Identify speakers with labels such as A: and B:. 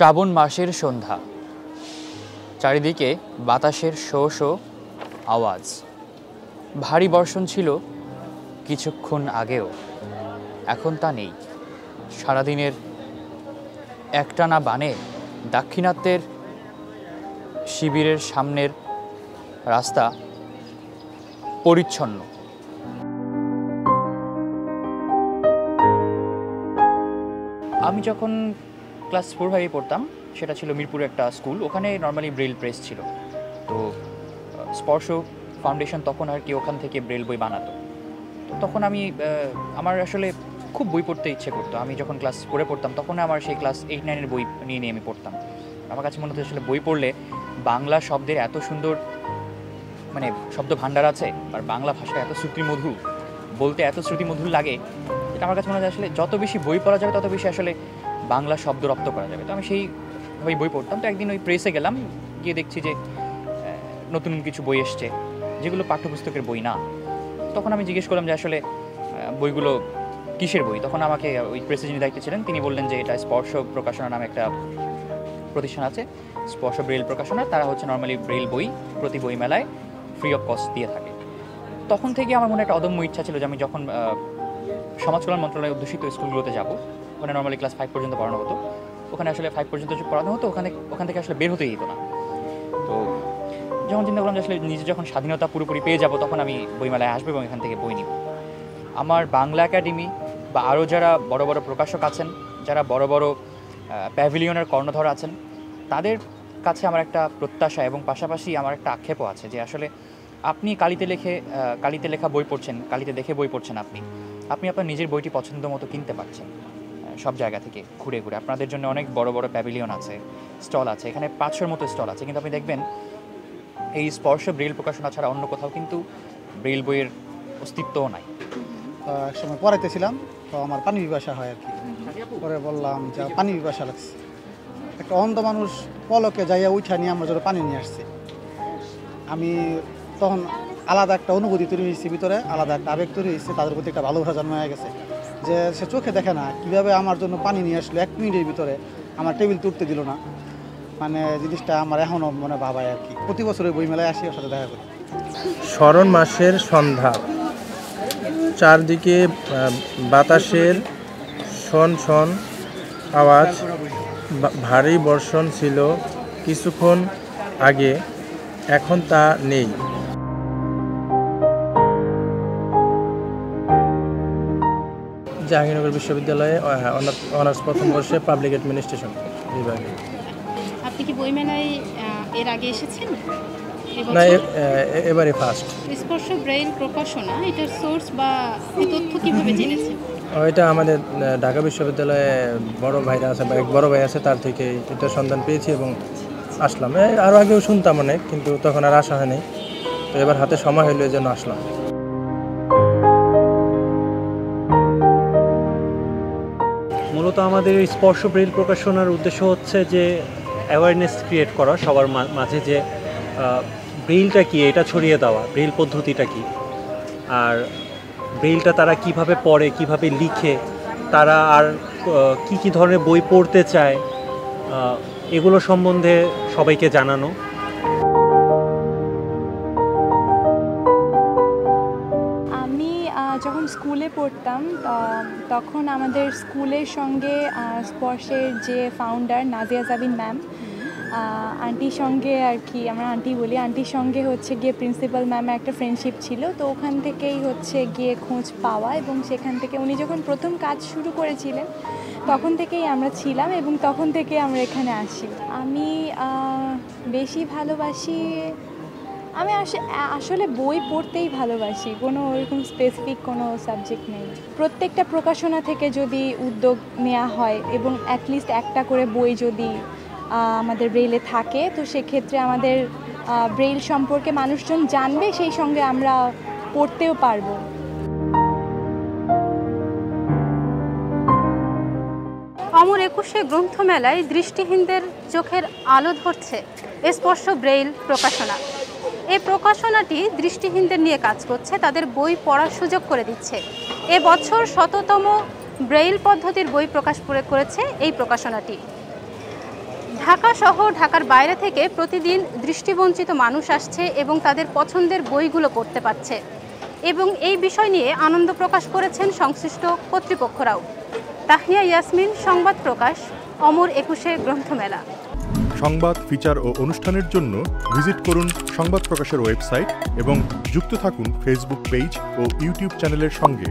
A: শ্রাবণ মাসের সন্ধ্যা, চারিদিকে বাতাসের শো শো আওয়াজ। ভারী বর্ষণ ছিল কিছুক্ষণ আগেও, এখন তা নেই। সারাদিনের একটানা বানে দাক্ষিণাত্যের শিবিরের সামনের রাস্তা পরিচ্ছন্ন। আমি যখন ক্লাস 4-5 পড়তাম, সেটা ছিল মিরপুরে একটা স্কুল, ওখানে নর্মালি ব্রেল প্রেস ছিল। তো স্পর্শ ফাউন্ডেশন তখন আর কি ওখান থেকে ব্রেল বই বানাতো। তো তখন আমার আসলে খুব বই পড়তে ইচ্ছে করতো। আমি যখন ক্লাস 4-এ পড়তাম তখন আমার সেই ক্লাস 8-9-এর বই নিয়ে আমি পড়তাম। আমার কাছে মনে হতো আসলে বই পড়লে বাংলা শব্দের এত সুন্দর শব্দ ভাণ্ডার আছে, আর বাংলা ভাষা এত শ্রুতিমধুর, বলতে এত শ্রুতিমধুর লাগে, যেটা আমার কাছে মনে হয় আসলে যত বেশি বই পড়া যাবে তত বেশি আসলে বাংলা শব্দ রপ্ত করা যাবে। তো আমি সেইভাবেই বই পড়তাম। তো একদিন ওই প্রেসে গেলাম, গিয়ে দেখছি যে নতুন কিছু বই এসছে যেগুলো পাঠ্যপুস্তকের বই না। তখন আমি জিজ্ঞেস করলাম যে আসলে বইগুলো কিসের বই। তখন আমাকে ওই প্রেসে যিনি দায়িত্বে ছিলেন তিনি বললেন যে এটা স্পর্শ প্রকাশনা নামে একটা প্রতিষ্ঠান আছে, স্পর্শ ব্রেল প্রকাশনা। তারা হচ্ছে নর্মালি ব্রেল বই প্রতি বই মেলায় ফ্রি অফ কস্ট দিয়ে থাকে। তখন থেকে আমার মনে একটা অদম্য ইচ্ছা ছিল যে আমি যখন সমাজ কল্যাণ মন্ত্রণালয় অধ্যুষিত স্কুলগুলোতে যাব, ওখানে নর্মালি ক্লাস 5 পর্যন্ত পড়ানো হতো, ওখানে আসলে 5 পর্যন্ত পড়ানো হতো, ওখান থেকে আসলে বের হতেই হতো না। তো যখন চিন্তা করলাম যে আসলে নিজে যখন স্বাধীনতা পুরোপুরি পেয়ে যাব তখন আমি বইমেলায় আসবো এবং এখান থেকে বই নিব। আমার বাংলা একাডেমি বা আরও যারা বড় বড় প্রকাশক আছেন, যারা বড় বড় প্যাভিলিয়নের কর্ণধর আছেন, তাদের কাছে আমার একটা প্রত্যাশা এবং পাশাপাশি আমার একটা আক্ষেপও আছে যে আসলে আপনি কালিতে লেখা বই পড়ছেন, কালিতে দেখে বই পড়ছেন, আপনি আপনার নিজের বইটি পছন্দ মতো কিনতে পারছেন সব জায়গা থেকে ঘুরে ঘুরে। আপনাদের জন্য অনেক বড় বড় প্যাভিলিয়ন আছে, স্টল আছে, এখানে 500-র মতো স্টল আছে, কিন্তু আপনি দেখবেন এই স্পর্শ ব্রেল প্রকাশনা ছাড়া অন্য কোথাও কিন্তু ব্রেল বইয়ের অস্তিত্বও নাই।
B: এক সময় পড়াইতেছিলাম, তো আমার পানি পিপাসা হয় আর কি। পরে বললাম যে পানি পিপাসা লাগছে। একটা অন্ধ মানুষ পলকে যাইয়া উঠা নিয়ে আমার জন্য পানি নিয়ে আসছে। আমি তখন আলাদা একটা অনুভূতি তৈরি হয়েছে, ভিতরে আলাদা একটা আবেগ তৈরি হয়েছে, তাদের প্রতি একটা ভালোবাসা জন্ম হয়ে গেছে যে সে চোখে দেখে না কীভাবে আমার জন্য পানি নিয়ে আসলো 1 মিনিটের ভিতরে, আমার টেবিল তুলতে দিল না। জিনিসটা আমার এখনও মনে ভাবায় আর কি। প্রতি বছরের বইমেলায় আসি, ওর সাথে দেখা করি।
C: শ্রাবণ মাসের সন্ধ্যা, চারদিকে বাতাসের শন শন আওয়াজ। ভারী বর্ষণ ছিল কিছুক্ষণ আগে, এখন তা নেই। জাহাঙ্গীরনগর বিশ্ববিদ্যালয়ে অনার্স প্রথম বর্ষে পাবলিক অ্যাডমিনিস্ট্রেশন বিভাগে।
D: আপনি কি বইমেলায় এর আগে এসেছেন?
C: না, এবারে ফার্স্ট।
D: স্পর্শ ব্রেইল প্রকাশনা, এটার সোর্স বা তথ্য কিভাবে জেনেছেন?
C: এটা আমাদের ঢাকা বিশ্ববিদ্যালয়ে বড় ভাইরা আছে, বা এক বড় ভাই আছে, তার থেকে এটা সন্ধান পেয়েছি এবং আসলাম। আরও আগেও শুনতাম অনেক, কিন্তু তখন আর আসা হয়নি। তো এবার হাতে সময় হইলো, এই জন্য আসলাম।
E: মূলত আমাদের স্পর্শ ব্রেইল প্রকাশনার উদ্দেশ্য হচ্ছে যে অ্যাওয়ারনেস ক্রিয়েট করা সবার মাঝে, যে ব্রেইলটা কি এটা ছড়িয়ে দেওয়া, ব্রেইল পদ্ধতিটা কি, আর ব্রেইলটা তারা কিভাবে পড়ে, কিভাবে লিখে, তারা আর কি ধরনের বই পড়তে চায়, এগুলো সম্বন্ধে সবাইকে জানানো।
F: আমি যখন স্কুলে পড়তাম তখন আমাদের স্কুলের সঙ্গে স্পর্শের যে ফাউন্ডার নাজিয়া জাবিন ম্যাম, আন্টির সঙ্গে আর কি, আমরা আন্টি বলি, আন্টির সঙ্গে হচ্ছে গিয়ে প্রিন্সিপাল ম্যামের একটা ফ্রেন্ডশিপ ছিল। তো ওখান থেকেই হচ্ছে গিয়ে খোঁজ পাওয়া, এবং সেখান থেকে উনি যখন প্রথম কাজ শুরু করেছিলেন তখন থেকেই আমরা ছিলাম এবং তখন থেকে আমরা এখানে আসি। আমি বেশি ভালোবাসি, আমি আসলে বই পড়তেই ভালোবাসি, কোনো ওরকম স্পেসিফিক কোনো সাবজেক্ট নেই। প্রত্যেকটা প্রকাশনা থেকে যদি উদ্যোগ নেওয়া হয় এবং অ্যাটলিস্ট একটা করে বই যদি আমাদের ব্রেইলে থাকে, তো সেক্ষেত্রে আমাদের ব্রেইল সম্পর্কে মানুষজন জানবে, সেই সঙ্গে আমরা পড়তেও পারবো।
D: অমর 21 গ্রন্থমেলায় দৃষ্টিহীনদের চোখের আলো ধরছে স্পর্শ ব্রেইল প্রকাশনা। এই প্রকাশনাটি দৃষ্টিহীনদের নিয়ে কাজ করছে, তাদের বই পড়ার সুযোগ করে দিচ্ছে। এবছর 100তম ব্রেইল পদ্ধতির বই প্রকাশ করেছে এই প্রকাশনাটি। ঢাকা সহ ঢাকার বাইরে থেকে প্রতিদিন দৃষ্টিবঞ্চিত মানুষ আসছে এবং তাদের পছন্দের বইগুলো পড়তে পারছে এবং এই বিষয় নিয়ে আনন্দ প্রকাশ করেছেন সংশ্লিষ্ট কর্তৃপক্ষরাও। তাহনিয়া ইয়াসমিন, সংবাদ প্রকাশ, অমর 21 গ্রন্থমেলা।
G: সংবাদ, ফিচার ও অনুষ্ঠানের জন্য ভিজিট করুন সংবাদ প্রকাশের ওয়েবসাইট এবং যুক্ত থাকুন ফেসবুক পেজ ও ইউটিউব চ্যানেলের সঙ্গে।